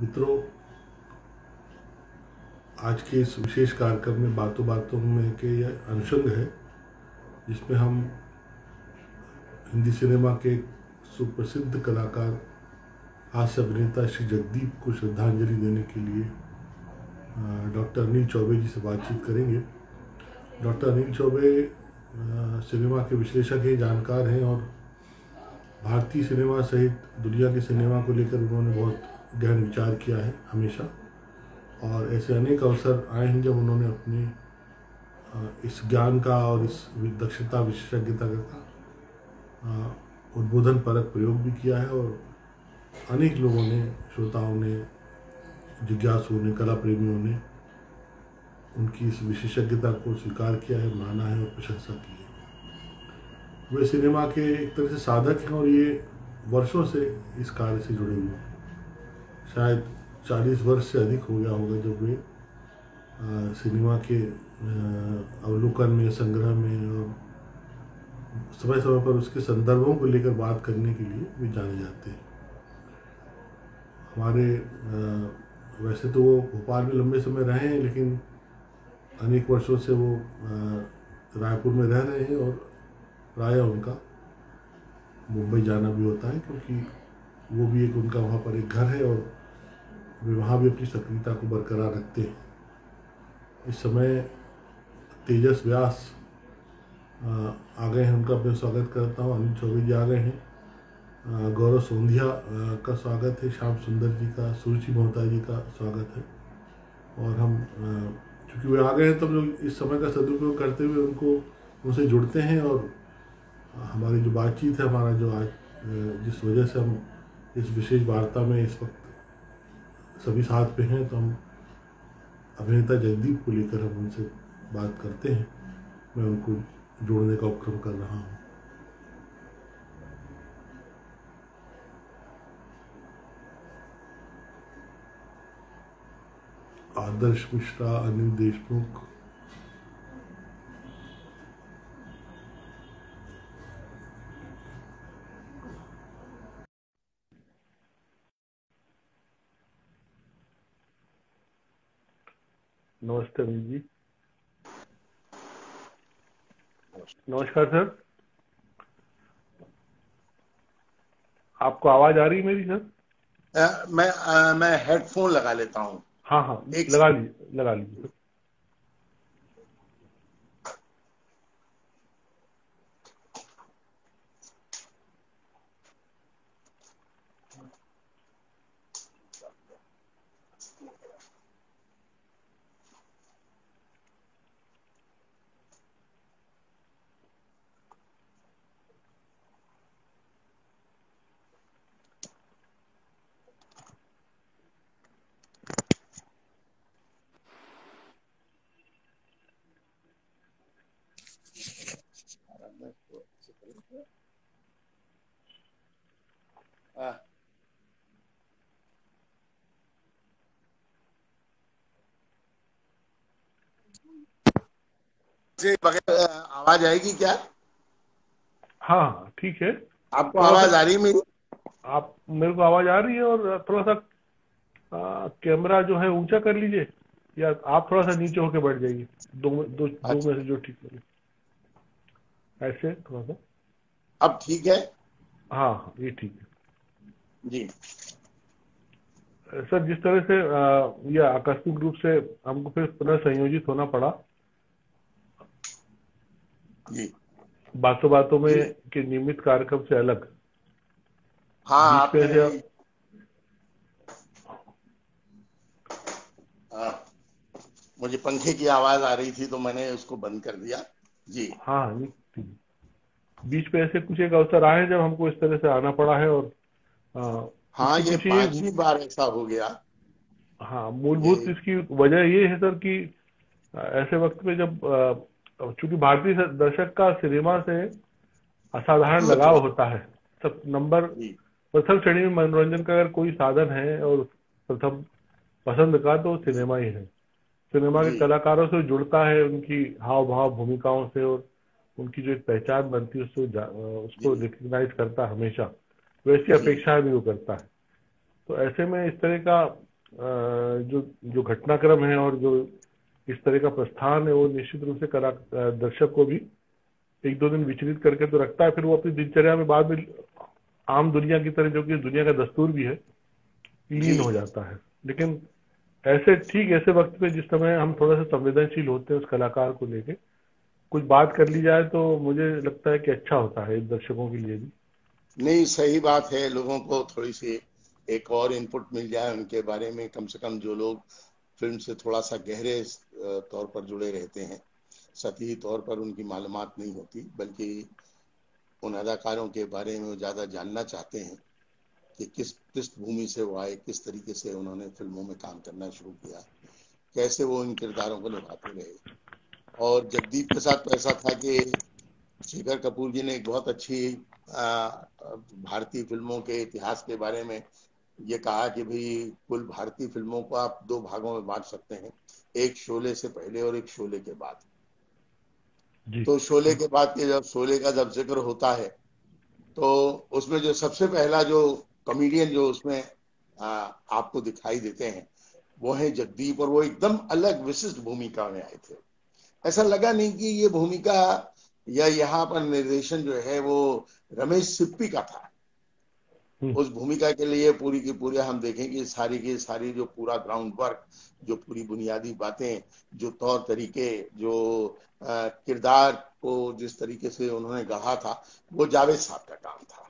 मित्रों, आज के इस विशेष कार्यक्रम में बातों बातों में के यह अनुषंग है जिसमें हम हिंदी सिनेमा के सुप्रसिद्ध कलाकार हास्य अभिनेता श्री जगदीप को श्रद्धांजलि देने के लिए डॉक्टर अनिल चौबे जी से बातचीत करेंगे। डॉक्टर अनिल चौबे सिनेमा के विश्लेषक हैं, जानकार हैं और भारतीय सिनेमा सहित दुनिया के सिनेमा को लेकर उन्होंने बहुत गहन विचार किया है हमेशा, और ऐसे अनेक अवसर आए हैं जब उन्होंने अपने इस ज्ञान का और इस दक्षता विशेषज्ञता का उद्बोधन परक प्रयोग भी किया है और अनेक लोगों ने, श्रोताओं ने, जिज्ञासुओं ने, कला प्रेमियों ने उनकी इस विशेषज्ञता को स्वीकार किया है, माना है और प्रशंसा की है। वे सिनेमा के एक तरह से साधक हैं और ये वर्षों से इस कार्य से जुड़े हुए हैं। शायद 40 वर्ष से अधिक हो गया होगा जब वे सिनेमा के अवलोकन में, संग्रह में और समय समय पर उसके संदर्भों को लेकर बात करने के लिए वे जाने जाते हैं। हमारे वैसे तो वो भोपाल में लंबे समय रहे हैं, लेकिन अनेक वर्षों से वो रायपुर में रह रहे हैं और प्रायः उनका मुंबई जाना भी होता है, क्योंकि वो भी एक उनका वहाँ पर एक घर है और वे वहाँ भी अपनी सक्रियता को बरकरार रखते हैं। इस समय तेजस व्यास आ गए हैं, उनका मैं स्वागत करता हूँ। अनिल चौबे जी आ गए हैं। गौरव सोंधिया का स्वागत है। श्याम सुंदर जी का, सुरुचि मोहता जी का स्वागत है। और हम चूँकि वे आ गए हैं तो हम लोग इस समय का सदुपयोग करते हुए उनसे जुड़ते हैं और हमारी जो बातचीत है, हमारा जो आज जिस वजह से हम इस विशेष वार्ता में इस वक्त सभी साथ पे हैं, तो हम अभिनेता जगदीप को लेकर हम उनसे बात करते हैं। मैं उनको जोड़ने का उपक्रम कर रहा हूँ। आदर्श मिश्रा, अनिल देशमुख, नमस्ते अनिल जी। नमस्कार सर, आपको आवाज आ रही है मेरी सर? मैं हेडफोन लगा लेता हूँ। हाँ, लगा लीजिए। बगैर आवाज आएगी क्या? हाँ, ठीक है। आपको आवाज आ रही है मेरी? आप, मेरे को आवाज आ रही है। और थोड़ा सा कैमरा जो है ऊंचा कर लीजिए, या आप थोड़ा सा नीचे होके बैठ जाइए। दो में से जो ठीक लगे, ऐसे थोड़ा सा। अब ठीक है? हाँ, ये ठीक है जी सर। जिस तरह से यह आकस्मिक रूप से हमको फिर पुनः संयोजित होना पड़ा जी बातों बातों में के नियमित कार्यक्रम से अलग। हाँ, बीच में से मुझे पंखे की आवाज आ रही थी तो मैंने उसको बंद कर दिया। जी हाँ, बीच में ऐसे कुछ एक अवसर आए जब हमको इस तरह से आना पड़ा है। और हाँ, ये 5वीं बार ऐसा हो गया। हाँ, मूलभूत इसकी वजह ये है सर कि ऐसे वक्त में जब चूंकि भारतीय दर्शक का सिनेमा से असाधारण लगाव होता है। सब नंबर प्रथम श्रेणी में मनोरंजन का अगर कोई साधन है और प्रथम पसंद का, तो सिनेमा ही है। सिनेमा के कलाकारों से जुड़ता है, उनकी हाव भाव, भूमिकाओं से, और उनकी जो एक पहचान बनती है उसको रिकग्नाइज करता है हमेशा। वैसी अपेक्षाएं भी वो करता है। तो ऐसे में इस तरह का जो जो घटनाक्रम है और जो इस तरह का प्रस्थान है वो निश्चित रूप से दर्शक को भी एक दो दिन विचलित करके तो रखता है, फिर वो अपनी दिनचर्या में बाद में आम दुनिया की तरह, जो कि दुनिया का दस्तूर भी है, लीन जी। हो जाता है। लेकिन ऐसे वक्त पे जिस समय हम थोड़ा सा संवेदनशील होते हैं उस कलाकार को लेके कुछ बात कर ली जाए तो मुझे लगता है कि अच्छा होता है दर्शकों के लिए भी। नहीं, सही बात है, लोगों को थोड़ी सी एक और इनपुट मिल जाए उनके बारे में, कम से कम जो लोग फिल्म से थोड़ा सा गहरे तौर पर जुड़े रहते हैं, सतही तौर पर उनकी मालूमात नहीं होती, बल्कि उन अदाकारों के बारे में वो ज़्यादा जानना चाहते हैं कि किस पृष्ठभूमि से वो आए, किस तरीके से उन्होंने फिल्मों में काम करना शुरू किया, कैसे वो इन किरदारों को निभाते रहे। और जगदीप के साथ तो ऐसा था कि शेखर कपूर जी ने एक बहुत अच्छी भारतीय फिल्मों के इतिहास के बारे में ये कहा कि भाई कुल भारतीय फिल्मों को आप दो भागों में बांट सकते हैं, एक शोले से पहले और एक शोले के बाद। जी। तो शोले के बाद के जब शोले का जब जिक्र होता है तो उसमें जो सबसे पहला जो कॉमेडियन जो उसमें आपको दिखाई देते हैं वो है जगदीप, और वो एकदम अलग विशिष्ट भूमिका में आए थे। ऐसा लगा नहीं कि ये भूमिका या यहाँ पर निर्देशन जो है वो रमेश सिप्पी का था। उस भूमिका के लिए पूरी की पूरी हम देखें कि सारी की सारी जो पूरा ग्राउंड वर्क, जो पूरी बुनियादी बातें, जो तौर तरीके, जो किरदार को जिस तरीके से उन्होंने गढ़ा था, वो जावेद साहब का काम था।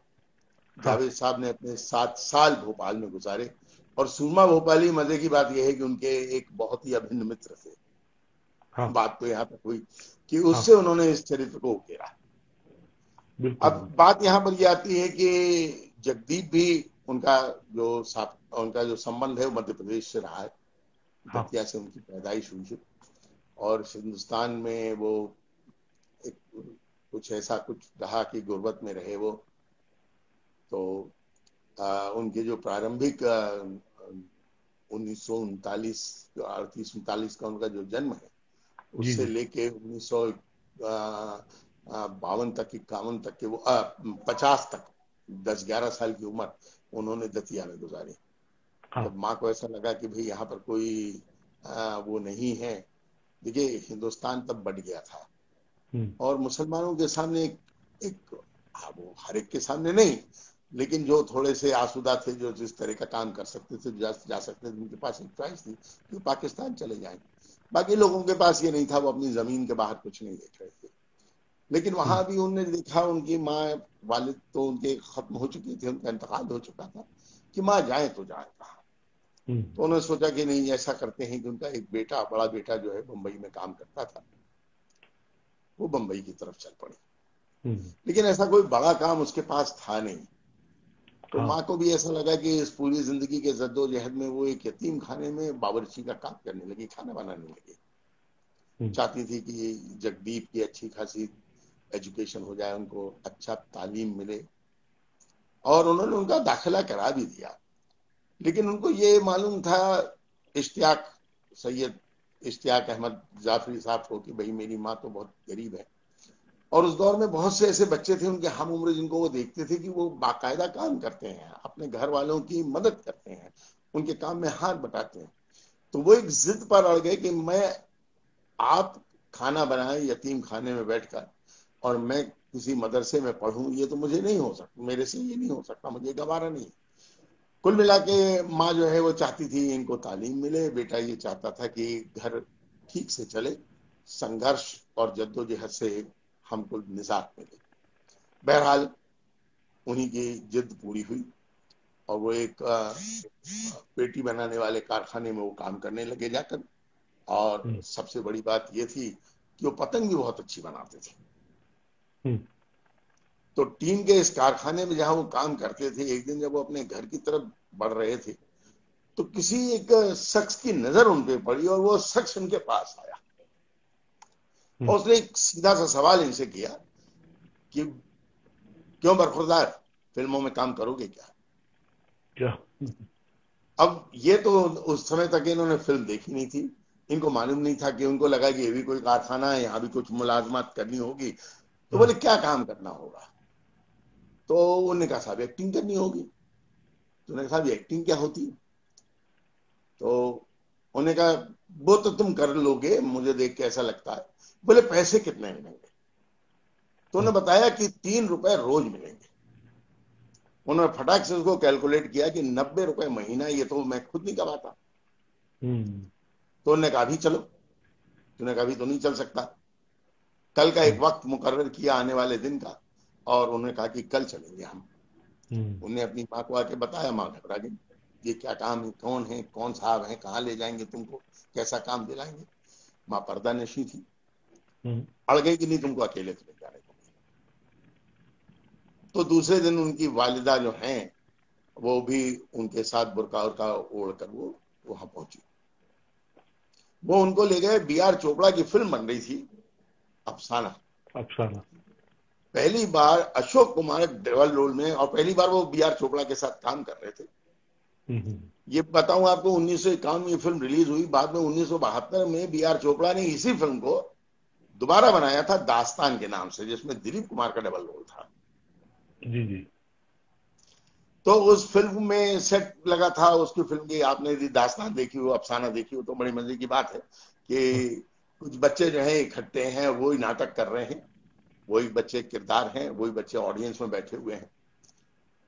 हाँ। जावेद साहब ने अपने 7 साल भोपाल में गुजारे, और सुरमा भोपाली, मजे की बात यह है कि उनके एक बहुत ही अभिन्न मित्र थे। हाँ। बात तो यहाँ तक हुई कि हाँ। उससे उन्होंने इस चरित्र को उकेरा। बिल्कुल। अब बात यहाँ पर यह आती है कि जगदीप भी उनका उनका जो संबंध है वो मध्य प्रदेश से रहा है। हाँ। दतिया से उनकी पैदाइश हुई है, और हिंदुस्तान में वो एक कुछ ऐसा कुछ रहा कि गुर्बत में रहे वो। तो उनके जो प्रारंभिक 1939 38-39 का उनका जो जन्म है, जी उससे जी। लेके 1952 तक, 51 तक के वो 50 तक 10-11 साल की उम्र उन्होंने दतिया में गुजारी। हाँ। जब माँ को ऐसा लगा कि भाई यहाँ पर कोई वो नहीं है। देखिए, हिंदुस्तान तब बढ़ गया था, और मुसलमानों के सामने एक वो हर एक के सामने नहीं, लेकिन जो थोड़े से आसूदा थे, जो जिस तरह का काम कर सकते थे, जा सकते थे, उनके पास एक चॉइस थी कि पाकिस्तान चले जाएं। बाकी लोगों के पास ये नहीं था, वो अपनी जमीन के बाहर कुछ नहीं देख रहे थे। लेकिन वहां भी उन्होंने देखा, उनकी माँ, वालिद तो उनके खत्म हो चुकी थी, उनका इंतकाल हो चुका था, कि माँ जाए तो जाए कहाँ। तो उन्होंने सोचा कि नहीं, ऐसा करते हैं कि उनका एक बेटा, बड़ा बेटा जो है बम्बई में काम करता था, वो बम्बई की तरफ चल पड़े। लेकिन ऐसा कोई बड़ा काम उसके पास था नहीं। तो हाँ। माँ को भी ऐसा लगा कि इस पूरी जिंदगी के जद्दोजहद में वो एक यतीम खाने में बावर्ची का काम करने लगी, खाना बनाने लगी। चाहती थी कि जगदीप की अच्छी खासी एजुकेशन हो जाए, उनको अच्छा तालीम मिले, और उन्होंने उनका दाखिला करा भी दिया। लेकिन उनको ये मालूम था, इश्तियाक सैयद इश्तियाक अहमद जाफरी साहब को, कि भाई मेरी माँ तो बहुत गरीब है। और उस दौर में बहुत से ऐसे बच्चे थे उनके हम उम्र, जिनको वो देखते थे कि वो बाकायदा काम करते हैं, अपने घर वालों की मदद करते हैं, उनके काम में हाथ बटाते हैं। तो वो एक जिद पर अड़ गए कि मैं, आप खाना बनाए यतीम खाने में बैठकर, और मैं किसी मदरसे में पढ़ूं, ये तो मुझे नहीं हो सकता, मेरे से ये नहीं हो सकता, मुझे गवारा नहीं। कुल मिला के माँ जो है वो चाहती थी इनको तालीम मिले, बेटा ये चाहता था कि घर ठीक से चले, संघर्ष और जद्दोजहद से हमको निजात मिले। बहरहाल उन्हीं की जिद पूरी हुई, और वो एक पेटी बनाने वाले कारखाने में वो काम करने लगे जाकर। और सबसे बड़ी बात ये थी कि वो पतंग भी बहुत अच्छी बनाते थे। तो टीम के इस कारखाने में जहां वो काम करते थे, एक दिन जब वो अपने घर की तरफ बढ़ रहे थे, तो किसी एक शख्स की नजर उन पे पड़ी, और वो शख्स उनके पास आया, और उसने एक सीधा सा सवाल इनसे किया कि क्यों बरखुरदार, फिल्मों में काम करोगे क्या? क्या? अब ये तो उस समय तक इन्होंने फिल्म देखी नहीं थी, इनको मालूम नहीं था, कि उनको लगा कि ये भी कोई कारखाना है, यहाँ भी कुछ मुलाजमत करनी होगी। तो बोले क्या काम करना होगा? तो उन्होंने कहा साहब एक्टिंग करनी होगी। तो उन्होंने कहा साहब एक्टिंग क्या होती है? तो उन्होंने कहा वो तो तुम कर लोगे, मुझे देख के ऐसा लगता है। बोले पैसे कितने मिलेंगे? तो उन्होंने बताया कि 3 रुपए रोज मिलेंगे। उन्होंने फटाक से उसको कैलकुलेट किया कि 90 रुपए महीना, ये तो मैं खुद नहीं कमाता। तो उन्होंने कहा अभी चलो। उन्होंने कहा अभी तो नहीं चल सकता, कल का एक वक्त मुकर्रर किया आने वाले दिन का, और उन्होंने कहा कि कल चलेंगे हम। उन्होंने अपनी माँ को आके बताया, माँ घबरा गई, ये क्या काम है, कौन साहब हैं, कहाँ ले जाएंगे तुमको, कैसा काम दिलाएंगे। माँ पर्दा नशी थी, अड़ गई कि नहीं तुमको अकेले तो ले जाने को। तो दूसरे दिन उनकी वालिदा जो हैं वो भी उनके साथ बुर्का उर्का ओढ़ कर वो वहां पहुंची। वो उनको ले गए, बी.आर. चोपड़ा की फिल्म बन रही थी अफसाना। पहली बार अशोक कुमार डबल रोल में, और पहली बार वो बी.आर. चोपड़ा के साथ काम कर रहे थे। ये बताऊं आपको, 1951 में ये फिल्म रिलीज हुई। बाद में 1972 में बी.आर. चोपड़ा ने इसी फिल्म को दोबारा बनाया था दास्तान के नाम से, जिसमें दिलीप कुमार का डबल रोल था। जी जी। तो उस फिल्म में सेट लगा था उसकी फिल्म की। आपने यदि दास्तान देखी हो, अफसाना देखी हो, तो बड़ी मजे की बात है कि कुछ बच्चे जो है इकट्ठे हैं, वही नाटक कर रहे हैं, वही बच्चे किरदार हैं, वही बच्चे ऑडियंस में बैठे हुए हैं।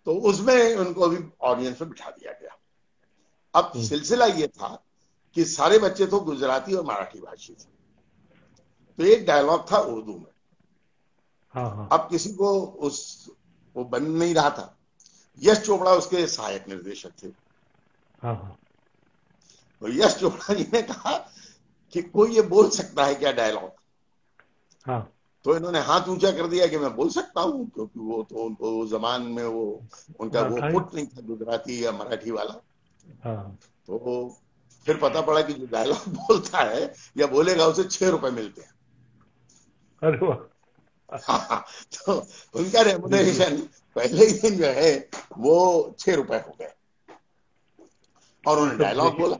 तो उसमें उनको अभी ऑडियंस में बिठा दिया गया। अब सिलसिला ये था कि सारे बच्चे तो गुजराती और मराठी भाषी थे, तो एक डायलॉग था उर्दू में। अब किसी को वो बन नहीं रहा था। यश चोपड़ा उसके सहायक निर्देशक थे। तो यश चोपड़ा जी ने कहा कि कोई ये बोल सकता है क्या डायलॉग? तो इन्होंने हाथ ऊंचा कर दिया कि मैं बोल सकता हूँ, क्योंकि वो तो उनको जबान में वो उनका वो पुट नहीं था गुजराती या मराठी वाला। तो फिर पता पड़ा कि जो डायलॉग बोलता है या बोलेगा उसे 6 रुपए मिलते हैं। अरे वाह। तो उनका रेमुनरेशन पहले ही दिन जो है वो 6 रुपए हो गए, और उन्होंने डायलॉग बोला।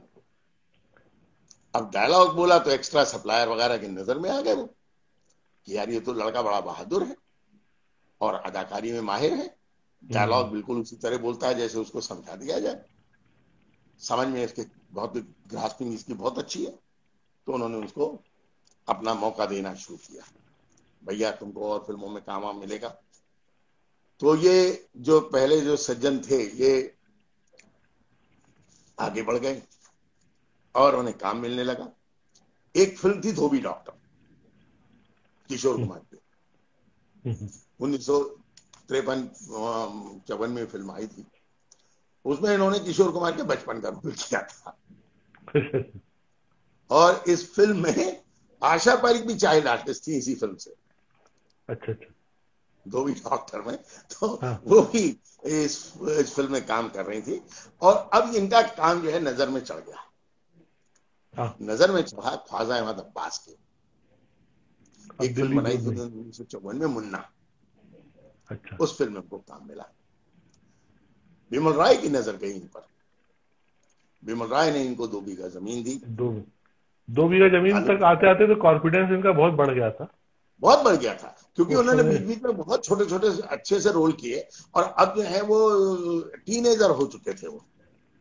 अब डायलॉग बोला तो एक्स्ट्रा सप्लायर वगैरह की नजर में आ गए वो कि यार ये तो लड़का बड़ा बहादुर है और अदाकारी में माहिर है, डायलॉग बिल्कुल उसी तरह बोलता है जैसे उसको समझा दिया जाए, समझ में इसके बहुत ग्रास्पिंग इसकी बहुत अच्छी है। तो उन्होंने उसको अपना मौका देना शुरू किया, भैया तुमको और फिल्मों में काम वाम मिलेगा। तो ये जो पहले जो सज्जन थे ये आगे बढ़ गए और उन्हें काम मिलने लगा। एक फिल्म थी धोबी डॉक्टर, किशोर कुमार की, 1953-54 में फिल्म आई थी। उसमें इन्होंने किशोर कुमार के बचपन का रोल किया था। और इस फिल्म में आशा पारिक भी चाइल्ड आर्टिस्ट थी इसी फिल्म से। अच्छा। धोबी डॉक्टर में तो वो भी इस फिल्म में काम कर रही थी। और अब इनका काम जो है नजर में चढ़ गया। नजर में चढ़ा ख्वाजा अहमद अब्बास की एक फिल्म बनाई थी 1954 में, मुन्ना। अच्छा। उस फिल्म में उनको काम मिला। बिमल राय की नजर गई इन पर। बिमल राय ने इनको 2 बीघा जमीन दी। 2 बीघा जमीन तक आते आते तो कॉन्फिडेंस इनका बहुत बढ़ गया था। बहुत बढ़ गया था, क्योंकि उन्होंने बीच बीच में बहुत छोटे छोटे अच्छे से रोल किए, और अब जो है वो टीनेजर हो चुके थे वो,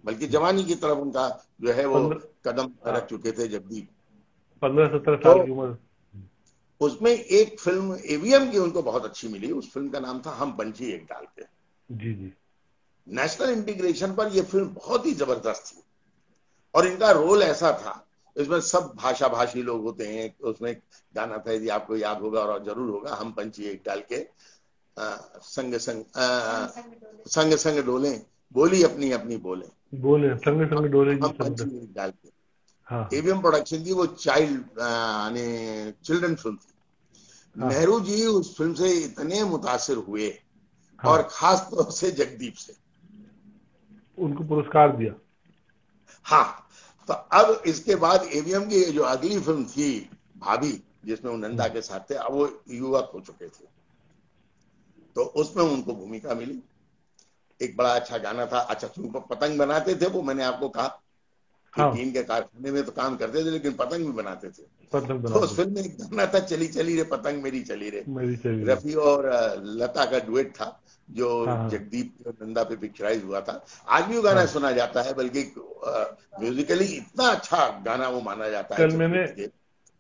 बल्कि जवानी की तरफ उनका जो है वो कदम रख चुके थे जगदीप। 15-17 साल की उम्र। उसमें एक फिल्म एवीएम की उनको बहुत अच्छी मिली, उस फिल्म का नाम था हम पंछी एक डाल के। जी जी। नेशनल इंटीग्रेशन पर यह फिल्म बहुत ही जबरदस्त थी, और इनका रोल ऐसा था, इसमें सब भाषा भाषी लोग होते हैं। उसमें गाना था, यदि आपको याद होगा और जरूर होगा, हम पंछी एक डाल के संग संग डोले, बोली अपनी अपनी बोले संग संग डोले, हम पंछी एक डाल के। एवीएम प्रोडक्शन की वो चिल्ड्रन फिल्म थी। नेहरू जी उस फिल्म से इतने मुतासिर हुए, और खास तौर से जगदीप से उनको पुरस्कार दिया। हाँ, तो अब इसके बाद एवीएम की जो अगली फिल्म थी भाभी, जिसमें वो नंदा के साथ थे, अब वो युवक हो चुके थे, तो उसमें उनको भूमिका मिली। एक बड़ा अच्छा गाना था, अच्छा पतंग बनाते थे वो, मैंने आपको कहा कि टीन के कारखाने में तो काम करते थे लेकिन पतंग भी बनाते थे। तो उस फिल्म में एक गाना था, चली चली रे पतंग मेरी चली रे, रफी और लता का डुएट था, जो जगदीप नंदा पे पिक्चराइज हुआ था। आज भी वो गाना सुना जाता है, बल्कि म्यूजिकली इतना अच्छा गाना वो माना जाता है चतुर्थ के।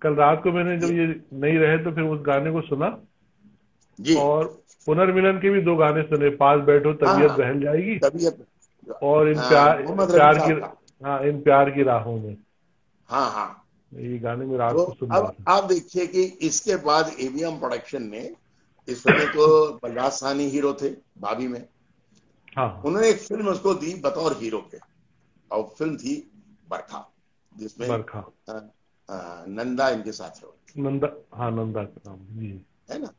कल रात को मैंने जब ये नहीं रहे तो फिर उस गाने को सुना जी। और पुनर्मिलन के भी 2 गाने सुने, पास बैठो तबीयत बहल जाएगी, तबीयत, और इन मोहम्मद रफी साहब का। हाँ, इन प्यार की राहों में। हाँ हाँ, ये गाने में रात तो को सुन रहा अब था। आप देखिए कि इसके बाद एवीएम प्रोडक्शन ने इस फिल्म को, बलराज साहनी हीरो थे भाभी में, हाँ, उन्होंने एक फिल्म उसको दी बतौर हीरो के, और फिल्म थी बरखा, जिसमें बरखा, नंदा इनके साथ है, नंदा, हाँ नंदा का नाम जी है ना।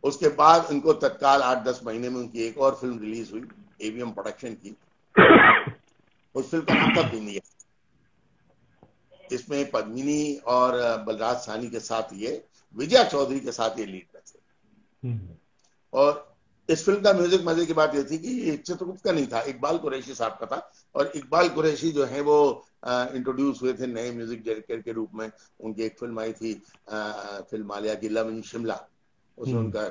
उसके बाद उनको तत्काल 8-10 महीने में उनकी एक और फिल्म रिलीज हुई एवीएम प्रोडक्शन की। उस फिल्म का नाम था दुनिया। इसमें पद्मिनी और बलराज साहनी के साथ ये विजया चौधरी के साथ ये लीड में थे। और इस फिल्म का म्यूजिक, मजे की बात ये थी कि ये चित्रगुप्त का नहीं था, इकबाल कुरैशी साहब का था। और इकबाल कुरैशी जो है वो इंट्रोड्यूस हुए थे नए म्यूजिक डायरेक्टर के रूप में। उनकी एक फिल्म आई थी फिल्म मालिया की लव इन शिमला, उसमें उनका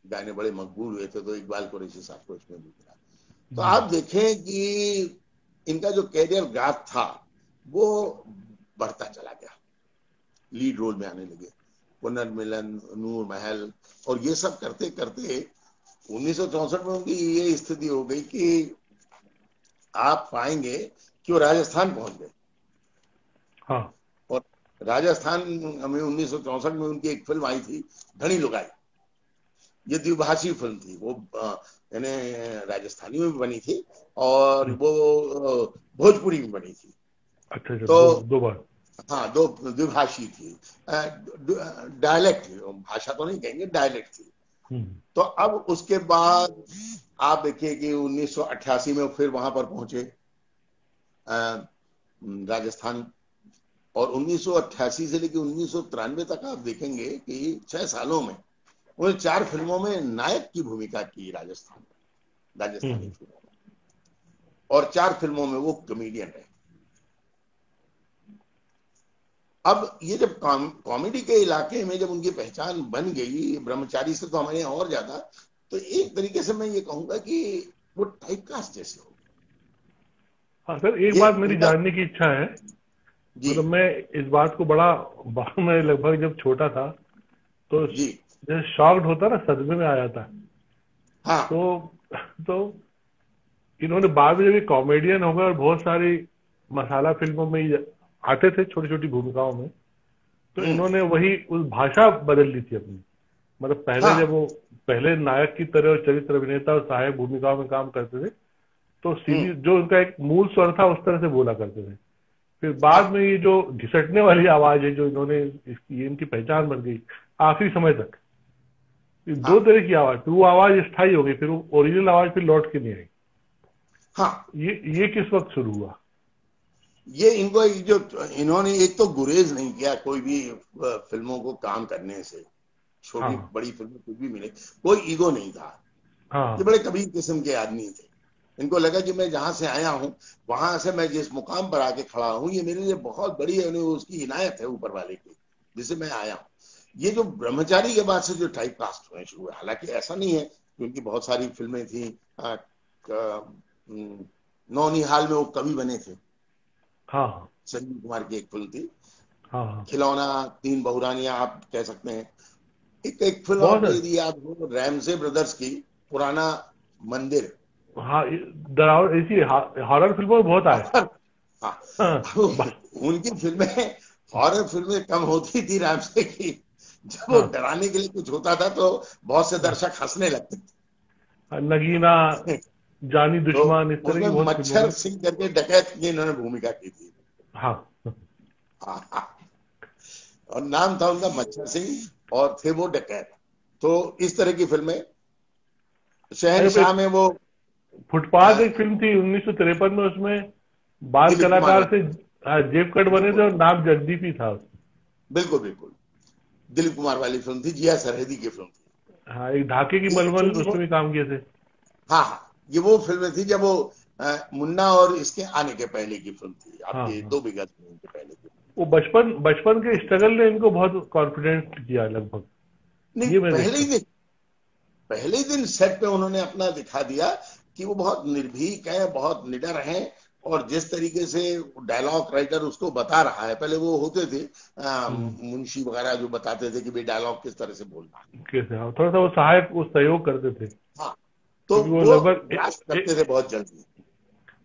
गाने बड़े मकबूल हुए थे, तो इकबाल कुरैशी साहब को इसमें भी मिला। तो आप देखें कि इनका जो कैरियर ग्राफ था वो बढ़ता चला गया, लीड रोल में आने लगे, पुनर्मिलन, नूर महल, और ये सब करते करते 1964 में उनकी ये स्थिति हो गई कि आप पाएंगे कि वो राजस्थान पहुंच गए। हाँ, और राजस्थान में 1964 में उनकी एक फिल्म आई थी धनी लुगाई। ये द्विभाषी फिल्म थी, वो यानी राजस्थानी में भी बनी थी और वो भोजपुरी में बनी थी। अच्छा, तो दो बार, हाँ, दो द्विभाषी थी, डायलेक्ट थी, भाषा तो नहीं कहेंगे, डायलेक्ट थी। तो अब उसके बाद आप देखिए कि 1988 में फिर वहां पर पहुंचे राजस्थान, और 1988 से लेकर 1993 तक आप देखेंगे कि 6 सालों में उन्होंने 4 फिल्मों में नायक की भूमिका की राजस्थानी फिल्मों में, और 4 फिल्मों में वो कॉमेडियन रहे। अब ये जब कॉमेडी के इलाके में जब उनकी पहचान बन गई, ब्रह्मचारी से तो हमारे यहाँ और ज्यादा, तो एक तरीके से मैं ये कहूंगा कि वो टाइपकास्ट जैसे हो गए। हाँ सर, एक बात मेरी जानने की इच्छा है, मतलब मैं इस बात को बड़ा मैं लगभग जब छोटा था तो जैसे शॉक्ड होता ना, सदमे में आ जाता। हाँ। तो इन्होंने बाद में जब कॉमेडियन हो गए और बहुत सारी मसाला फिल्मों में आते थे छोटी छोटी भूमिकाओं में, तो इन्होंने वही उस भाषा बदल ली थी अपनी। मतलब पहले जब वो पहले नायक की तरह और चरित्र अभिनेता और सहायक भूमिकाओं में काम करते थे तो सीधी जो उनका एक मूल स्वर था उस तरह से बोला करते थे। फिर बाद में ये जो घिसटने वाली आवाज है जो इन्होंने, ये इनकी पहचान बन गई आखिरी समय तक। दो तरह की आवाज, फिर वो आवाज स्थायी हो गई, फिर वो ओरिजिनल आवाज फिर लौट के नहीं आई। हाँ, ये किस वक्त शुरू हुआ? ये इनको जो इन्होंने एक तो गुरेज नहीं किया कोई भी फिल्मों को काम करने से, छोटी बड़ी फिल्में कुछ भी मिले, कोई ईगो नहीं था। ये बड़े कबीर किस्म के आदमी थे। इनको लगा कि मैं जहां से आया हूं, वहां से मैं जिस मुकाम पर आके खड़ा हूं, ये मेरे लिए बहुत बड़ी है, उसकी इनायत है ऊपर वाले की, जिससे मैं आया हूं। ये जो ब्रह्मचारी के बाद से जो टाइप कास्ट होने शुरू हुए, हालांकि ऐसा नहीं है, क्योंकि बहुत सारी फिल्में थी, नौनिहाल में वो कवि बने थे, संजीव कुमार की एक फिल्म थी, खिलौना, 3 बहुरानियां आप कह सकते हैं। एक फिल्म आपको यदि याद हो, रैमसे ब्रदर्स की पुराना मंदिर, हाँ, ऐसी हॉरर फिल्मों में बहुत आए। उनकी फिल्में, हॉरर फिल्में कम होती थी रैमसे की, जब वो डराने के लिए कुछ होता था तो बहुत से दर्शक हंसने लगते थे। नगीना, जानी दुश्मन, इस तरह की बहुत मच्छर सिंह करके डकैत की इन्होंने भूमिका की थी। और नाम था उनका मच्छर सिंह, और थे वो डकैत। तो इस तरह की फिल्में, शहनशाह में वो फुटपाथ एक फिल्म थी 1953 में, उसमें बाल कलाकार से जेब कट बने थे और नाम जगदीप ही था। बिल्कुल बिल्कुल, दिलीप कुमार वाली फिल्म थी, जिया सरहदी की फिल्म थी। हाँ, एक ढाके की मलमल, उसमें भी काम किए थे। हाँ, ये वो फिल्में थी जब वो मुन्ना और इसके आने के पहले की फिल्म थी, आपके 2 बीघा जमीन के पहले की। वो बचपन के स्ट्रगल ने इनको बहुत कॉन्फिडेंस किया लगभग। नहीं, पहले ही दिन सेट पे उन्होंने अपना दिखा दिया कि वो बहुत निर्भीक है, बहुत निडर हैं, और जिस तरीके से डायलॉग राइटर उसको बता रहा है, पहले वो होते थे मुंशी वगैरह जो बताते थे कि भाई डायलॉग किस तरह से बोलना है, कैसे, हाँ, थोड़ा सा वो सहायक, वो सहयोग करते थे, हाँ, तो क्योंकि वो वो लगभग ग्रास्प करते थे बहुत जल्दी।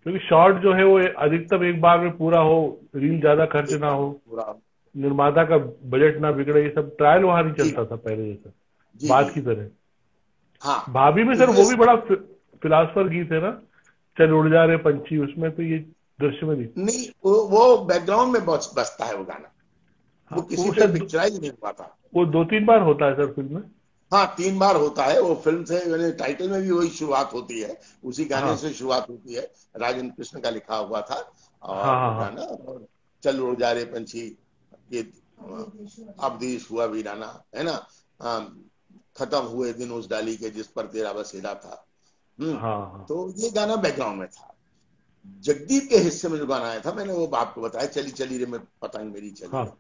क्योंकि शॉर्ट जो है वो अधिकतम एक बार में पूरा हो, रील ज्यादा खर्च एक ना बार हो, पूरा। निर्माता का बजट ना बिगड़े, ये सब ट्रायल वहां नहीं जी चलता था पहले जैसा, जी जी। बात की तरह। हाँ, भाभी में तो सर ये वो भी बड़ा फिलासफर गीत है ना, चल उड़ जा रहे पंछी, उसमें तो ये दृश्य में नहीं। नहीं, वो बैकग्राउंड में बसता है वो गाना, वो हाँ, किसी वो पे शायद पिक्चराइज नहीं हुआ था। वो 2-3 बार होता है सर फिल्म में। हाँ, 3 बार होता है वो फिल्म से, मैंने टाइटल में भी वही शुरुआत होती है, उसी गाने हाँ से शुरुआत होती है, राजेंद्र कृष्ण का लिखा हुआ था। हाँ और हाँ हाँ गाना, और चल उड़ जा रे पंछी, ये अब देश हुआ वीराना, है ना, खत्म हुए दिन उस डाली के जिस पर तेरा बसेरा था। हाँ हाँ तो ये गाना बैकग्राउंड में था। जगदीप के हिस्से में जो गाना आया था, मैंने वो आपको बताया, चली चली रे मैं पतंग मेरी चली हाँ, रे,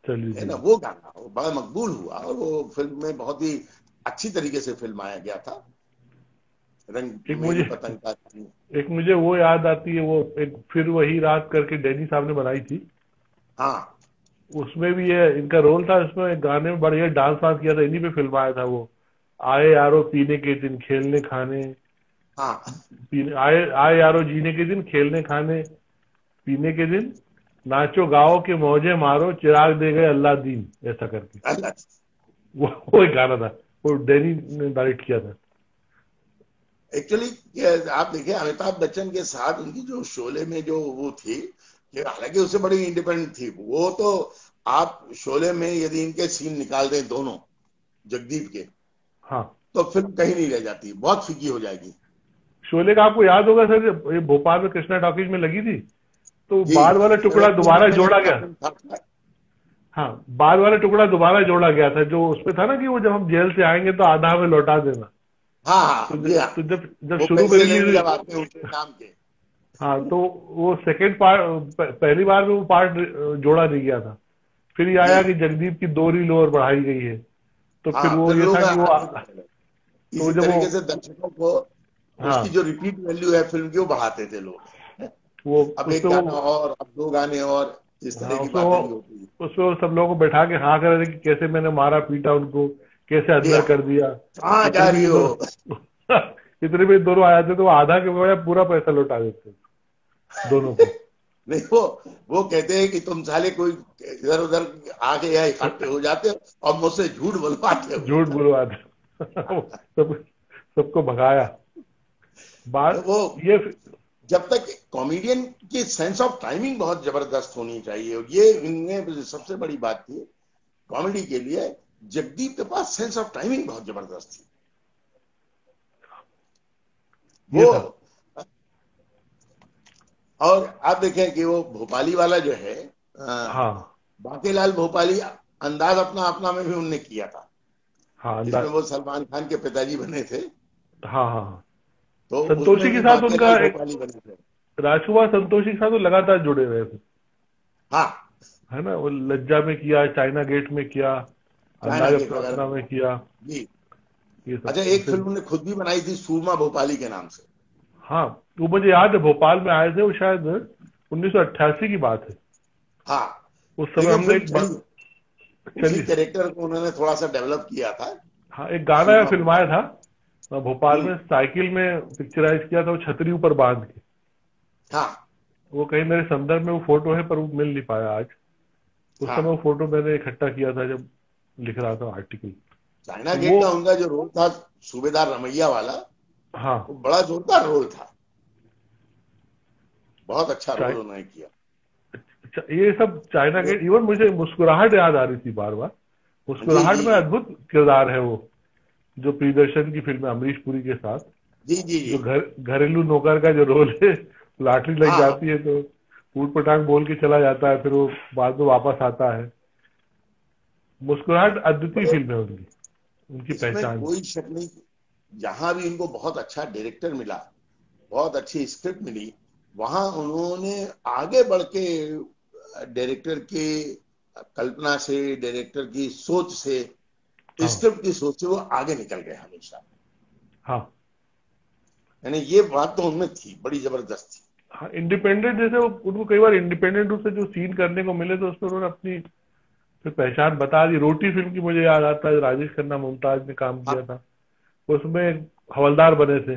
चलिए है जी। ना, वो गाना वो बड़ा मकबूल हुआ, और वो फिल्म में बहुत ही अच्छी तरीके से फिल्माया गया था। रंग एक मेरी मुझे पतंग का। एक मुझे वो याद आती है, वो एक फिर वही रात करके डैनी साहब ने बनाई थी, हाँ उसमें भी ये इनका रोल था, उसमें एक गाने में बढ़िया डांस वांस किया था, इन्हीं पे फिल्म आया था वो, आए यारो पीने के दिन खेलने खाने, हाँ। आए आए यारो जीने के दिन खेलने खाने, पीने के दिन नाचो गाओ के मौजे मारो, चिराग दे गए अल्लाह दीन, ऐसा करके अल्लाह। वो एक गाना था, वो डैनी ने डायरेक्ट किया था। एक्चुअली आप देखिए, अमिताभ बच्चन के साथ उनकी जो शोले में जो वो थी, कि हालांकि उससे बड़ी इंडिपेंडेंट थी वो, तो आप शोले में यदि इनके सीन निकाल दें दोनों जगदीप के, हाँ, तो फिल्म कहीं नहीं रह जाती, बहुत फीकी हो जाएगी। शोले का आपको याद होगा सर, ये भोपाल में कृष्णा टॉकीज में लगी थी, तो जी, बाद वाला टुकड़ा दोबारा जोड़ा अपना गया। फिल्म था। हाँ, बाद वाला टुकड़ा दोबारा जोड़ा गया था, जो उसमें था ना कि वो जब हम जेल से आएंगे तो आधा हमें लौटा देना। हाँ तो हाँ जी हाँ, तो जब वो शुरू में पैसे रिलीज लेने हुई, जब आते हैं उनके नाम के। हाँ, तो वो सेकंड पार्ट, पहली बार में वो पार्ट जोड़ा नहीं गया था, फिर ये जी आया कि जगदीप की 2 रील और बढ़ाई गई है, तो फिर हाँ, वो फिर ये लोग था कि वो आगे बढ़ने लगे। तो इसी जब वो, तरीके से दर्शकों को उसकी हाँ, जो रिपीट वैल्यू है फिल्म की, वो बढ़ाते थे लोग। वो अब एक उसमें गाना वो, और, अब 2 गाने और, इस हाँ, तरह की बातें भी होती है। उसमें वो सब लोगों को बैठा के हाँ कर रहे थे कि कैसे मैंने मारा पीटा उनको, कैसे जी अंदर हाँ, कर दिया। कहाँ जा इतने में रही ये हो। दोनों इतने में ये दोनों आ जाते तो वो आधा के बजाय पूरा पैसा लौटा देते दोनों को। नहीं, वो कहते हैं कि तुम साले कोई इधर उधर आके या इकट्ठे हो जाते हो और मुझसे झूठ बुलवाते हो। झूठ बुलवाते सब सबको भगाया बात वो ये। जब तक कॉमेडियन की सेंस ऑफ टाइमिंग बहुत जबरदस्त होनी चाहिए, और ये इनमें सबसे बड़ी बात थी कॉमेडी के लिए, जगदीप के पास सेंस ऑफ टाइमिंग बहुत जबरदस्त थी। ये वो, था, और आप देखें कि वो भोपाली वाला जो है, हाँ बांकेलाल भोपाली, अंदाज अपना अपना में भी उनने किया था, हाँ जिसमें अंदाज, वो सलमान खान के पिताजी बने थे, हाँ हाँ हाँ। तो उसमें संतोषी के भी साथ उनका बांकेलाल एक, भोपाली बने थे। राजकुमार संतोषी के साथ तो लगातार जुड़े रहे थे, हाँ, है ना, वो लज्जा में किया, चाइना गेट में किया, चाइना अंदाज गेट अपना वगैरह अपना में। में किया, जी। ये सब अच्छा, एक उनसे। फिल्म उन्होंने खुद भी बनाई थी, सूरमा भोपाली के नाम से। हाँ, वो मुझे याद है, भोपाल में आए थे वो, शायद 1988 की बात है, हाँ, उस समय लेकिन हमने फिल्म एक चली, उसी चली। कैरेक्टर को उन्होंने थोड़ा सा डेवलप किया था। हाँ, एक गाना सूरमा फिल्माया भोपाली। था भोपाल में, साइकिल में पिक्चराइज किया था, वो छतरी ऊपर बांध के, हाँ वो कहीं मेरे संदर्भ में वो फोटो है, पर वो मिल नहीं पाया आज। उस हाँ, समय वो फोटो मैंने इकट्ठा किया था जब लिख रहा था आर्टिकल। चाइना वो, गेट का उनका जो रोल था सूबेदार रमैया वाला, हाँ, वो बड़ा जोरदार रोल था, बहुत अच्छा रोल चाइ- उन्होंने किया। ये सब चाइना वो, गेट, इवन मुझे मुस्कुराहट याद आ रही थी बार बार, जी मुस्कुराहट जी में जी अद्भुत किरदार है वो, जो प्रियदर्शन की फिल्म है अमरीश पुरी के साथ, जी जी जी। जो घरेलू नौकर का जो रोल है, लाठी लग हाँ, जाती है तो ऊट पटांग बोल के चला जाता है, फिर वो बाद में वापस आता है। मुस्कुराहट अद्वितीय बड़े, फिल्म है उनकी, उनकी इसमें पहचान। कोई शक नहीं, जहां भी इनको बहुत अच्छा डायरेक्टर मिला, बहुत अच्छी स्क्रिप्ट मिली, वहां उन्होंने आगे बढ़ के डायरेक्टर की कल्पना से, डायरेक्टर की सोच से, हाँ स्क्रिप्ट की सोच से वो आगे निकल गए हमेशा। हाँ यानी ये बात तो उनमें थी, बड़ी जबरदस्त थी। हाँ, इंडिपेंडेंट जैसे उनको कई बार इंडिपेंडेंट रूप से जो सीन करने को मिले तो उसमें उन्होंने अपनी फिर पहचान बता दी। रोटी फिल्म की मुझे याद आता है, राजेश खन्ना मुमताज ने काम हाँ किया था। उसमें हवलदार बने थे,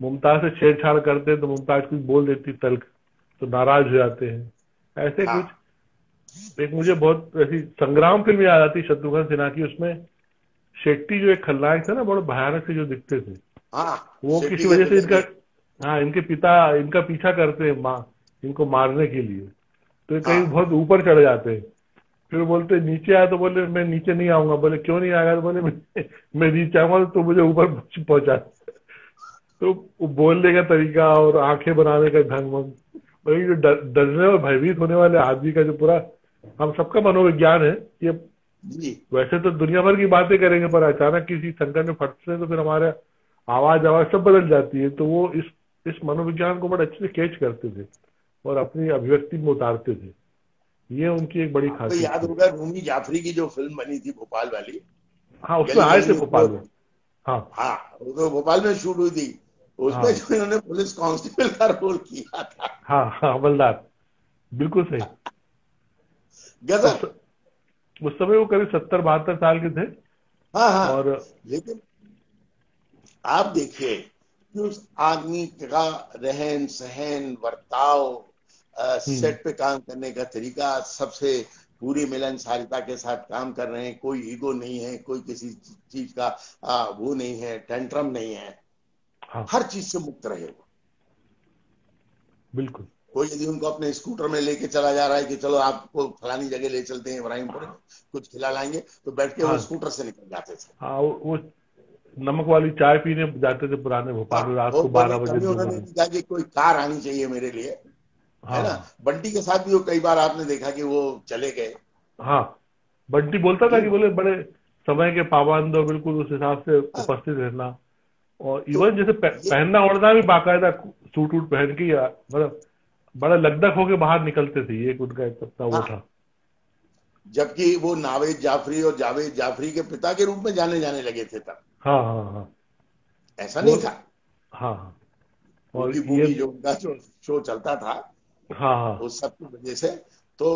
मुमताज से छेड़छाड़ करते तो मुमताज कुछ बोल देती तल्ख, तो नाराज हो जाते हैं, ऐसे हाँ कुछ। एक मुझे बहुत ऐसी संग्राम फिल्म याद आती शत्रुघ्न सिन्हा की, उसमें शेट्टी जो एक खलनायक थे ना, बड़े भयानक से जो दिखते थे, हाँ वो शेट्टी किसी के वजह से विलन इनका, में। हाँ, इनके पिता इनका पीछा करते हैं इनको मारने के लिए, तो ये कहीं हाँ बहुत ऊपर चढ़ जाते हैं। फिर बोलते नीचे आया, तो बोले मैं नीचे नहीं आऊंगा। बोले क्यों नहीं आएगा? तो बोले मैं नीचे आऊंगा तो मुझे ऊपर पहुंचा। तो वो बोलने का तरीका और आंखें बनाने का ढंग वंग, वही जो डरने और भयभीत होने वाले आदमी का जो पूरा, हम सबका मनोविज्ञान है ये। जी। वैसे तो दुनिया भर की बातें करेंगे, पर अचानक किसी संकट में फंसते हैं तो फिर हमारे आवाज आवाज सब बदल जाती है। तो वो इस मनोविज्ञान को बड़े अच्छे से कैच करते थे और अपनी अभिव्यक्ति में उतारते थे। ये उनकी एक बड़ी आपको खासियत याद थी। होगा रूमी जाफरी की जो फिल्म बनी थी भोपाल वाली, हाँ, उसमें गली आए गली थे में भोपाल चोर। में। हाँ हाँ वो तो भोपाल में शूट हुई थी। उसमें हाँ जो इन्होंने पुलिस कांस्टेबल का रोल किया था, हाँ हाँ, हवलदार, बिल्कुल सही। गजब। और उस समय वो करीब 70-72 साल के थे। हाँ हाँ। और लेकिन आप देखिए कि उस आदमी का रहन सहन, बर्ताव, हम्म, सेट पे काम करने का तरीका, सबसे पूरी मिलनसारिता के साथ काम कर रहे हैं, कोई ईगो नहीं है, कोई किसी चीज का वो नहीं है, टेंट्रम नहीं है, हाँ, हर चीज से मुक्त रहे वो। बिल्कुल। कोई यदि उनको अपने स्कूटर में लेके चला जा रहा है कि चलो आपको फलानी जगह ले चलते हैं इब्राहिमपुर में, कुछ खिला लाएंगे, तो बैठ के वो हाँ स्कूटर से निकल जाते थे। हाँ, वो नमक वाली चाय पीने जाते थे पुराने भोपाल हाँ में, रात और को बोले 12 बजे कभी 2 उन्होंने बजे। नहीं कहा कि कोई कार आनी चाहिए मेरे लिए, है ना। हाँ बंटी के साथ भी वो कई बार आपने देखा कि वो चले गए। हाँ, बंटी बोलता था कि हम्म। बोले बड़े समय के पाबंद और बिल्कुल उस हिसाब से हाँ, उपस्थित रहना। और तो इवन जैसे ये पहनना ओढ़ना भी बाकायदा सूट वूट पहन के मतलब बड़ा लगदक होके बाहर निकलते थे, ये एक उनका एक अपना वो हाँ, था। जबकि वो नावेद जाफरी और जावेद जाफरी के पिता के रूप में जाने जाने लगे थे तब, हाँ हाँ हाँ। ऐसा वो नहीं था। हाँ हाँ। और बूगी ये बूगी जो उनका जो शो चलता था, हाँ हाँ उस सब की वजह से तो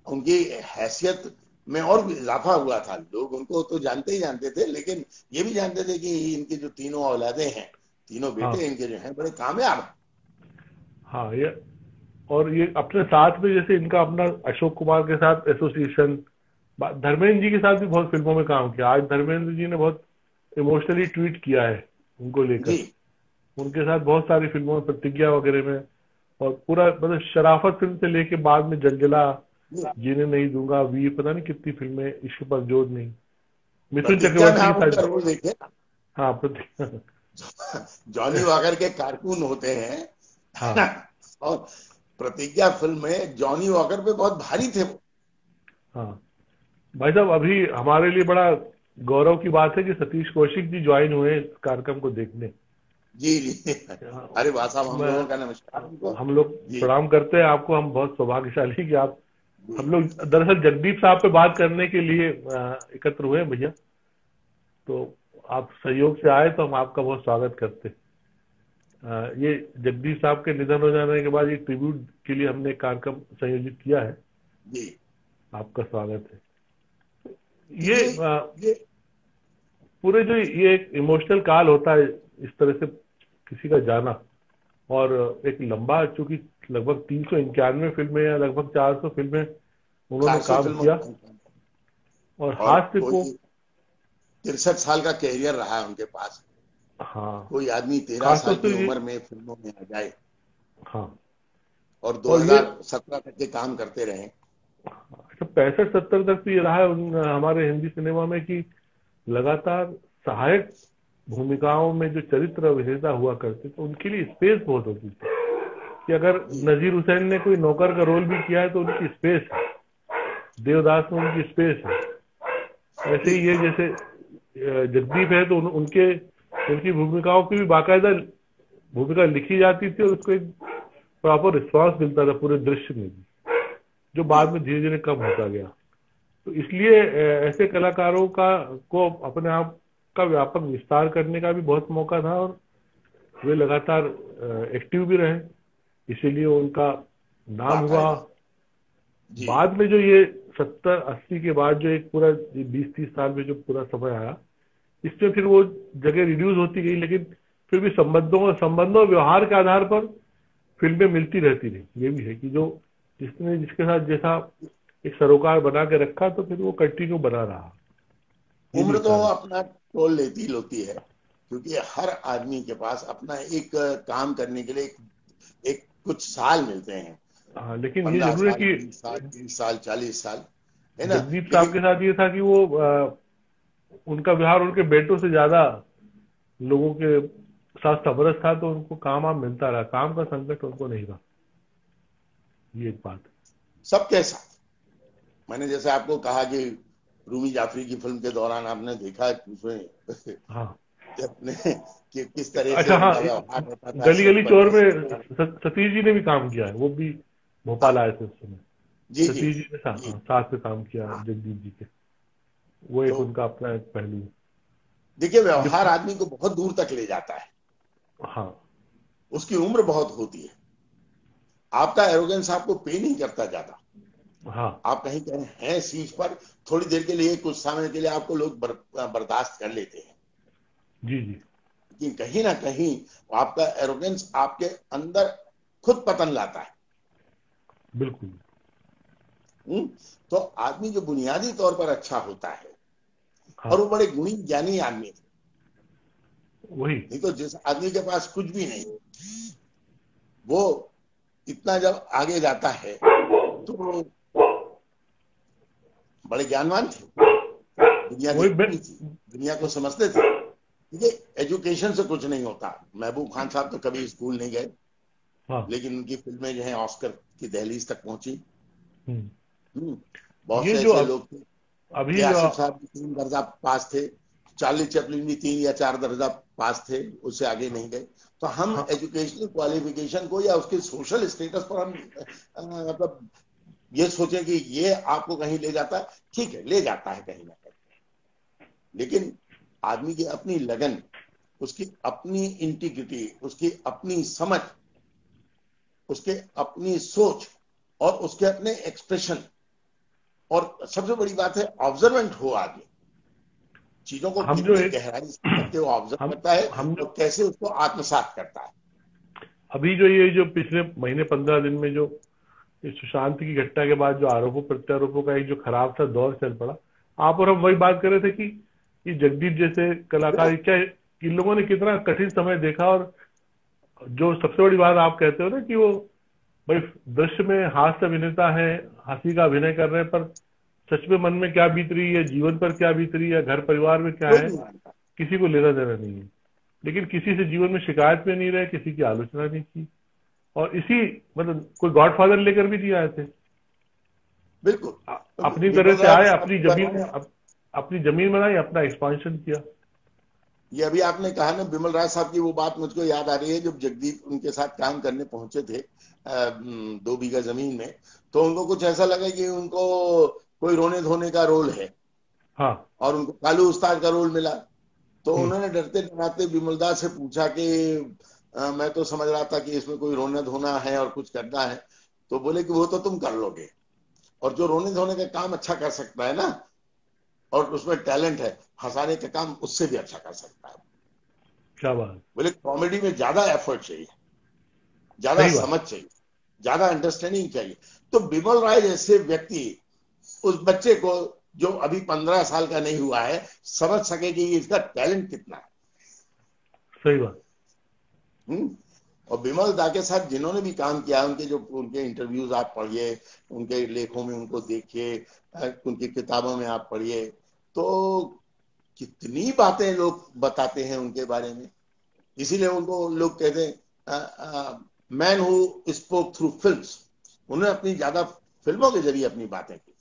उनकी हैसियत में और भी इजाफा हुआ था। लोग उनको तो जानते ही जानते थे, लेकिन ये भी जानते थे कि इनकी जो तीनों औलादे हैं, तीनों बेटे हाँ इनके जो हैं बड़े कामयाब हैं। हाँ। ये और ये अपने साथ में जैसे इनका अपना अशोक कुमार के साथ एसोसिएशन, धर्मेंद्र जी के साथ भी बहुत फिल्मों में काम किया। आज धर्मेंद्र जी ने बहुत इमोशनली ट्वीट किया है उनको जी। लेकर। उनके साथ बहुत सारी फिल्मों में, प्रतिज्ञा वगैरह में, और पूरा मतलब शराफत फिल्म से लेके बाद में जंजला, जी। जीने नहीं दूंगा, वीर, पता नहीं कितनी फिल्में, इश्क पर जोर नहीं, मिथुन प्रतिज्ञा में चक्रवर्ती आप के उनका साथ। रोल देखे, हाँ, प्रतिज्ञा। जॉनी वॉकर के कारकुन होते हैं, है ना। हाँ और प्रतिज्ञा फिल्म में जॉनी वॉकर पे बहुत भारी थे वो। हाँ। भाई साहब, अभी हमारे लिए बड़ा गौरव की बात है कि सतीश कौशिक जी ज्वाइन हुए इस कार्यक्रम को देखने। जी जी। हाँ, अरे वाह साहब, हम मैं लोगों का नमस्कार उनको। हम लोग जी प्रणाम करते हैं आपको। हम बहुत सौभाग्यशाली कि आप, जी। हम लोग दरअसल जगदीप साहब पे बात करने के लिए एकत्र हुए हैं भैया। तो आप सहयोग से आए तो हम आपका बहुत स्वागत करते हैं। ये जगदीश साहब के निधन हो जाने के बाद ये ट्रिब्यूट के लिए हमने एक कार्यक्रम संयोजित किया है। जी। आपका स्वागत है। तो ये ये पूरे जो ये एक इमोशनल काल होता है इस तरह से किसी का जाना, और एक लंबा, चूंकि लगभग 391 फिल्में या लगभग 400 फिल्में उन्होंने 400 काम फिल्मों किया, और और हास्य को। कोई 63 साल का कैरियर रहा है उनके पास। हाँ, कोई आदमी 13 खासतौर साल से की ये। उम्र में फिल्मों में आ जाए हाँ, और और ये 2017 तक के काम करते रहे। 65-70 तक तो ये रहा है हमारे हिंदी सिनेमा में कि लगातार सहायक भूमिकाओं में जो चरित्र अभिनेता हुआ करते थे उनके लिए स्पेस बहुत होती थी। कि अगर जी नजीर हुसैन ने कोई नौकर का रोल भी किया है तो उनकी स्पेस है, देवदास में उनकी स्पेस है। ऐसे जी। ही ये जैसे जगदीप है तो उनके उनकी भूमिकाओं की भी बाकायदा भूमिका लिखी जाती थी और उसको एक प्रॉपर रिस्पॉन्स मिलता था पूरे दृश्य में भी, जो जी बाद में धीरे धीरे कम होता गया। तो इसलिए ऐसे कलाकारों का को अपने आप का व्यापक विस्तार करने का भी बहुत मौका था, और वे लगातार एक्टिव भी रहे। इसीलिए उनका नाम बात हुआ। आएगा जी। बाद में जो ये 70-80 के बाद जो एक पूरा 20-30 साल में जो पूरा समय आया, इसमें फिर वो जगह रिड्यूस होती गई, लेकिन फिर भी संबंधों और व्यवहार के आधार पर फिल्में मिलती रहती रही। ये भी है कि जो जिसने जिसके साथ जैसा एक सरोकार बना के रखा तो फिर वो कंटिन्यू बना रहा। ये भी उम्र तो कारण है। अपना टोल लेती है, क्योंकि हर आदमी के पास अपना एक काम करने के लिए एक कुछ साल मिलते हैं। हाँ, लेकिन ये 15 जरूर है साल, कि 20 साल, 30 साल, 40 साल, है ना। जगदीप साहब लेकिन के साथ ये था कि वो उनका व्यवहार उनके बेटों से ज्यादा लोगों के साथ समरस था, तो उनको काम वाम मिलता रहा, काम का संकट उनको नहीं था। ये एक बात है। सबके साथ, मैंने जैसे आपको कहा कि रूमी जाफरी की फिल्म के दौरान आपने देखा कि उसमें हाँ, कि अपने कि किस तरह से अच्छा, हाँ, उनका व्यवहार रहता था गली सेट गली पर, चोर कैसे में वो। सतीश जी ने भी काम किया है, वो भी भोपाल हाँ आए थे उस समय। जी जी सतीश जी ने जी। साथ में काम किया हाँ, जगदीप जी के। वो एक तो उनका अपना एक पहलू है। देखिए, व्यवहार डिप्टी। आदमी को बहुत दूर तक ले जाता है। हाँ, उसकी उम्र बहुत होती है। आपका एरोगेंस आपको पे नहीं करता ज्यादा। हाँ, आप कहीं कहीं हैं सीट पर, थोड़ी देर के लिए, कुछ समय के लिए आपको लोग बर्दाश्त कर लेते हैं, जी जी, लेकिन कहीं ना कहीं आपका एरोगेंस आपके अंदर खुद पतन लाता है। बिल्कुल। हुँ? तो आदमी जो बुनियादी तौर पर अच्छा होता है, हाँ, और वो बड़े गुणी ज्ञानी आदमी थे। वही। नहीं तो जिस आदमी के पास कुछ भी नहीं, वो इतना जब आगे जाता है तो वो बड़े ज्ञानवान थे। दुनिया वही देखती थी, दुनिया को समझते थे। देखिए, एजुकेशन से कुछ नहीं होता। महबूब खान साहब तो कभी स्कूल नहीं गए, हाँ। लेकिन उनकी फिल्में जो हैं ऑस्कर की दहलीज तक पहुंची। हम्म। बहुत ये से जो ऐसे लोग थे कि अभी जो आसिफ साहब भी 3 दर्जा पास थे, चार्ली चैपलिन भी 3 या 4 दर्जा पास थे, उससे आगे नहीं गए। तो हम हाँ, एजुकेशनल क्वालिफिकेशन को या उसके सोशल स्टेटस पर हम मतलब ये सोचें कि ये आपको कहीं ले जाता है, ठीक है, ले जाता है कहीं ना कहीं, लेकिन आदमी की अपनी लगन, उसकी अपनी इंटीग्रिटी, उसकी अपनी समझ, उसके अपनी सोच, और उसके अपने एक्सप्रेशन, और सबसे बड़ी बात है ऑब्जर्वेंट हो आदमी, चीजों को हम जो कितनी एक गहराई से करके वो ऑब्जर्व हम करता है हम और कैसे उसको आत्मसात करता है। अभी जो ये जो पिछले महीने 15 दिन में जो इस सुशांत की घटना के बाद जो आरोपों प्रत्यारोपों का एक जो खराब सा दौर चल पड़ा, आप और हम वही बात कर रहे थे कि ये जगदीप जैसे कलाकार क्या इन लोगों ने कितना कठिन समय देखा। और जो सबसे बड़ी बात आप कहते हो ना कि वो भाई दृश्य में हास्य अभिनेता है, हंसी का अभिनय कर रहे हैं, पर सच में मन में क्या बीत रही है, जीवन पर क्या बीत रही है, घर परिवार में क्या कोई है, नहीं मानता। किसी को लेना देना नहीं है। लेकिन किसी से जीवन में शिकायत में नहीं रहे, किसी की आलोचना नहीं की। और इसी मतलब कोई गॉडफादर लेकर भी नहीं आए थे। बिल्कुल, क्योंकि अपनी तरह बिमल से राय आए, साहब के बारे में, अपनी जमीन बनाई, अपना एक्सपांशन किया। ये अभी आपने कहा ना, बिमल राय साहब की वो बात मुझको याद आ रही है, जब जगदीप उनके साथ काम करने पहुंचे थे 2 बीघा जमीन में, तो उनको कुछ ऐसा लगा कि उनको कोई रोने धोने का रोल है, हाँ। और उनको कालू उस्ताद का रोल मिला। तो हम्म। उन्होंने डरते डराते बिमलदास से पूछा कि मैं तो समझ रहा था कि इसमें कोई रोना धोना है और कुछ करना है। तो बोले कि वो तो तुम कर लोगे, और जो रोने धोने का काम अच्छा कर सकता है ना, और उसमें टैलेंट है, हंसाने का काम उससे भी अच्छा कर सकता है। क्या बात। बोले कॉमेडी में ज्यादा एफर्ट चाहिए, ज्यादा सही बात। समझ चाहिए, ज्यादा अंडरस्टैंडिंग चाहिए। तो बिमल राय जैसे व्यक्ति उस बच्चे को, जो अभी 15 साल का नहीं हुआ है, समझ सके कि इसका टैलेंट कितना है। सही बात। और बिमल दा के साथ जिन्होंने भी काम किया, उनके इंटरव्यूज आप पढ़िए, उनके लेखों में उनको देखिए, उनकी किताबों में आप पढ़िए, तो कितनी बातें लोग बताते हैं उनके बारे में। इसीलिए उनको लोग कहते हैं man who spoke through films. उन्होंने अपनी ज्यादा फिल्मों के जरिए अपनी बातें की।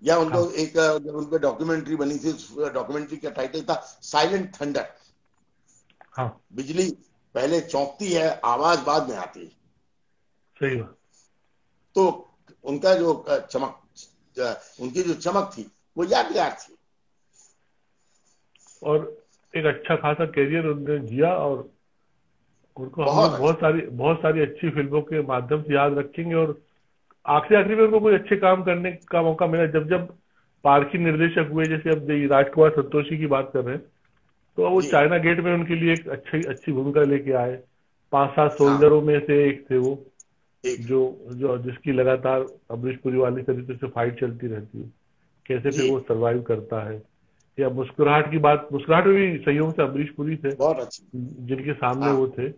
या उनको हाँ, जब उनपे डॉक्यूमेंट्री बनी थी, डॉक्यूमेंट्री का टाइटल था साइलेंट थंडर। हाँ। बिजली पहले चौंकती है, आवाज बाद में आती है। सही बात। तो उनका जो उनकी जो चमक थी वो यादगार थी। और एक अच्छा खासा कैरियर उन्होंने जिया। और उनको हम बहुत लोग अच्छा। बहुत सारी अच्छी फिल्मों के माध्यम से याद रखेंगे, और आखिरी आखिरी में उनको कोई अच्छे काम करने का मौका मिला, जब जब पारखी निर्देशक हुए, जैसे अब ये राजकुमार संतोषी की बात कर रहे हैं, तो वो जी। चाइना गेट में उनके लिए एक अच्छी अच्छी भूमिका लेके आए। 5-7 हाँ, सोल्जरों में से एक थे वो, एक। जो जो जिसकी लगातार अमरीश पुरी वाली तरीके से फाइट चलती रहती है, कैसे फिर जी, वो सरवाइव करता है। या मुस्कुराहट की बात, मुस्कुराहट में भी संयोग से अमरीश पुरी थे बहुत अच्छी। जिनके सामने हाँ, वो थे।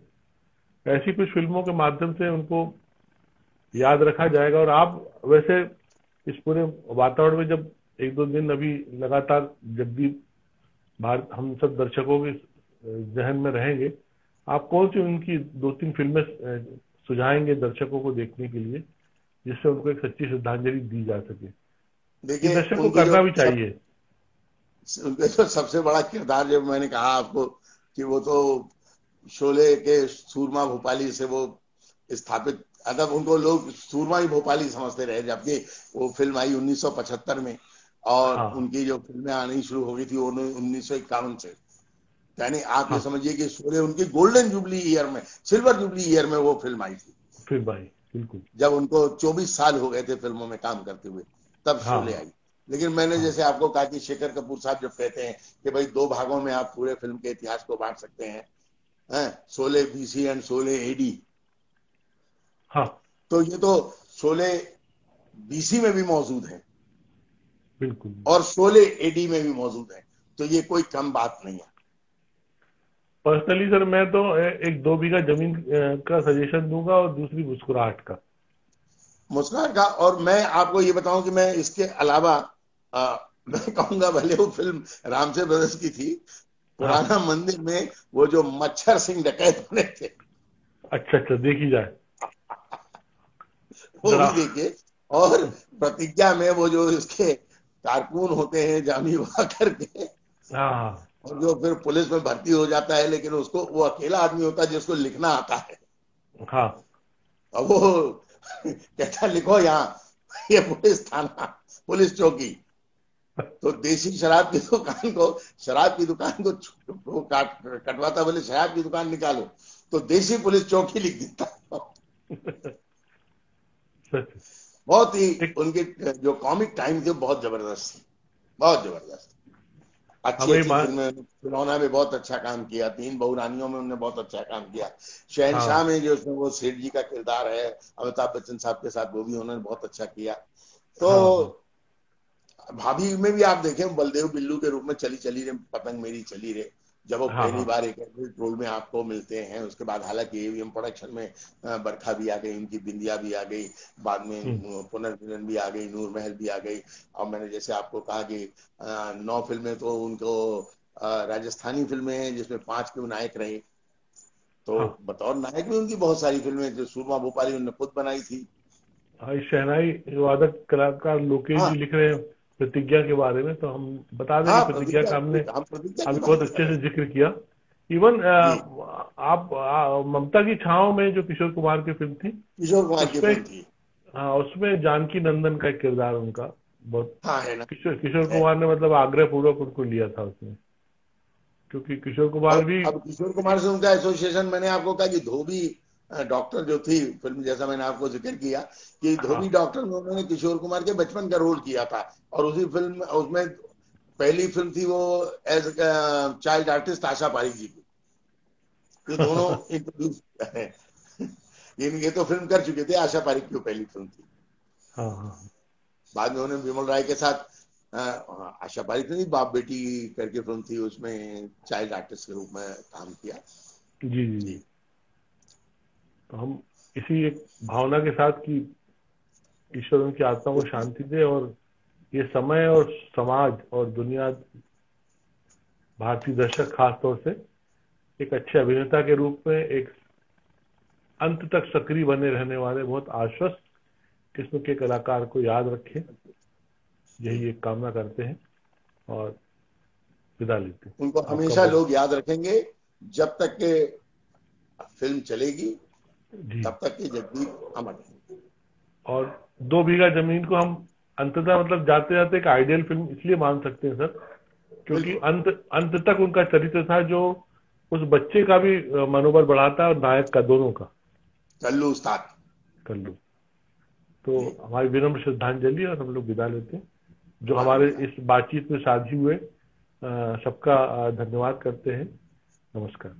ऐसी कुछ फिल्मों के माध्यम से उनको याद रखा जाएगा। और आप वैसे इस पूरे वातावरण में जब 1-2 दिन अभी लगातार जगदीप भारत हम सब दर्शकों के जहन में रहेंगे, आप कौन सी उनकी 2-3 फिल्में सुझाएंगे दर्शकों को देखने के लिए, जिससे उनको एक सच्ची श्रद्धांजलि दी जा सके? ये देखिए दर्शक को उनकी जो करना भी चाहिए। उनका जो सबसे बड़ा किरदार, जब मैंने कहा आपको कि वो तो शोले के सूरमा भोपाली से वो स्थापित, अदब उनको लोग सूरमा ही भोपाली समझते रहे, जबकि वो फिल्म आई 1975 में, और हाँ उनकी जो फिल्में आनी शुरू हो गई थी वो 1951 से। यानी आप ये हाँ, समझिए कि शोले उनकी गोल्डन जुबली ईयर में, सिल्वर जुबली ईयर में वो फिल्म आई थी, फिर भाई बिल्कुल। जब उनको 24 साल हो गए थे फिल्मों में काम करते हुए, तब हाँ शोले हाँ आई। लेकिन मैंने हाँ जैसे आपको कहा कि शेखर कपूर साहब जब कहते हैं कि भाई 2 भागों में आप पूरे फिल्म के इतिहास को बांट सकते हैं, Sholay BC and Sholay AD, हाँ, तो ये तो शोले बीसी में भी मौजूद है बिल्कुल। और शोले एडी में भी मौजूद है, तो ये कोई कम बात नहीं है। पर्सनली सर मैं तो एक 2 बीघा जमीन का सजेशन दूंगा, और दूसरी मुस्कुराहट का। मुस्कान का, और मैं आपको ये बताऊं कि मैं इसके अलावा मैं कहूंगा, भले वो फिल्म रामसे ब्रदर्स की थी, हाँ, पुराना मंदिर में वो जो मच्छर सिंह डकैत बने थे, अच्छा अच्छा, देखी जाए वो जरा। भी देखिए। और प्रतिज्ञा में वो जो इसके कारकुन होते हैं जामी वाकर के, हाँ हाँ और जो फिर पुलिस में भर्ती हो जाता है, लेकिन उसको वो अकेला आदमी होता है जिसको लिखना आता है, हाँ और वो कहता लिखो यहाँ, ये पुलिस थाना, पुलिस चौकी। तो देसी शराब की दुकान को, शराब की दुकान को वो कटवाता, बोले शराब की दुकान निकालो, तो देसी पुलिस चौकी लिख देता। सच। बहुत ही एक उनके जो कॉमिक टाइम थे बहुत जबरदस्त थी, बहुत जबरदस्त। अच्छी हमें अच्छी फिल्में, खिलौना में बहुत अच्छा काम किया, 3 बहुरानियों में उन्होंने बहुत अच्छा काम किया, शहनशाह हाँ में जो उसमें वो सेठ जी का किरदार है अमिताभ बच्चन साहब के साथ, वो भी उन्होंने बहुत अच्छा किया। तो हाँ हाँ भाभी में भी आप देखें, बलदेव बिल्लू के रूप में चली चली रे पतंग मेरी चली रे, जब वो हाँ पहली हाँ बार एक रोल में आपको मिलते हैं। उसके बाद हालांकि एवीएम प्रोडक्शन में बरखा भी आ गई, उनकी बिंदिया भी आ गई, बाद हम्म, में पुनर्मिलन भी आ गई, नूर महल भी आ गई। और मैंने जैसे आपको कहा कि 9 फिल्में तो उनको राजस्थानी फिल्में हैं जिसमें 5 के नायक रहे। तो हाँ बतौर नायक भी उनकी बहुत सारी फिल्में, जो सूरमा भोपाली उन्होंने खुद बनाई थी। हाँ। इस शहनाई वादक कलाकार लोकेश जी हाँ लिख रहे हैं प्रतिज्ञा के बारे में, तो हम बता दें कि हाँ, प्रतिज्ञा का हमने हम प्रतिज्ञा की अभी बहुत बात कर अच्छे रहे से हैं। जिक्र किया। इवन जी, आप ममता की छांव में जो किशोर कुमार की फिल्म थी, किशोर कुमार की उसमें, फिल्म थी। हाँ, उसमें जानकी नंदन का एक किरदार उनका बहुत, हाँ, है ना, किशोर है। कुमार ने मतलब आग्रह पूर्वक उनको लिया था उसमें, क्योंकि किशोर कुमार और भी। अब किशोर कुमार से उनका एसोसिएशन, मैंने आपको कहा कि धोबी डॉक्टर जो थी फिल्म, जैसा मैंने आपको जिक्र किया कि हाँ धोबी डॉक्टर में उन्होंने किशोर कुमार के बचपन का रोल किया था, और उसी फिल्म उसमें पहली फिल्म थी वो एज चाइल्ड आर्टिस्ट आशा पारिक जी की। ये दोनों इंट्रोड्यूस है। ये तो फिल्म कर चुके थे, आशा पारिक की पहली फिल्म थी। हाँ हाँ, बाद में उन्होंने विमल राय के साथ आशा पारिक ने बाप बेटी करके फिल्म थी, उसमें चाइल्ड आर्टिस्ट के रूप में काम किया। जी जी जी। जी, तो हम इसी एक भावना के साथ कि ईश्वर उनकी आत्मा को शांति दे, और ये समय और समाज और दुनिया, भारतीय दर्शक खास तौर से एक अच्छे अभिनेता के रूप में एक अंत तक सक्रिय बने रहने वाले बहुत आश्वस्त किस्म के कलाकार को याद रखें, जी। यही एक कामना करते हैं, और विदा लेते हैं। उनको आपका हमेशा बहुत। लोग याद रखेंगे, जब तक के फिल्म चलेगी जी। तब तक के जगदीप अमर रहेंगे। और 2 बीघा जमीन को हम अंततः मतलब जाते जाते एक आइडियल फिल्म इसलिए मान सकते हैं सर, क्योंकि बिल्कुल। अंत अंत तक उनका चरित्र था जो उस बच्चे का भी मनोबल बढ़ाता है और नायक का, दोनों का। कल्लू उस्ताद। कल्लू। तो हमारी विनम्र श्रद्धांजलि, और हम लोग विदा लेते हैं। जो हमारी हमारे विदा। इस बातचीत में साझी हुए सबका धन्यवाद करते हैं। नमस्कार।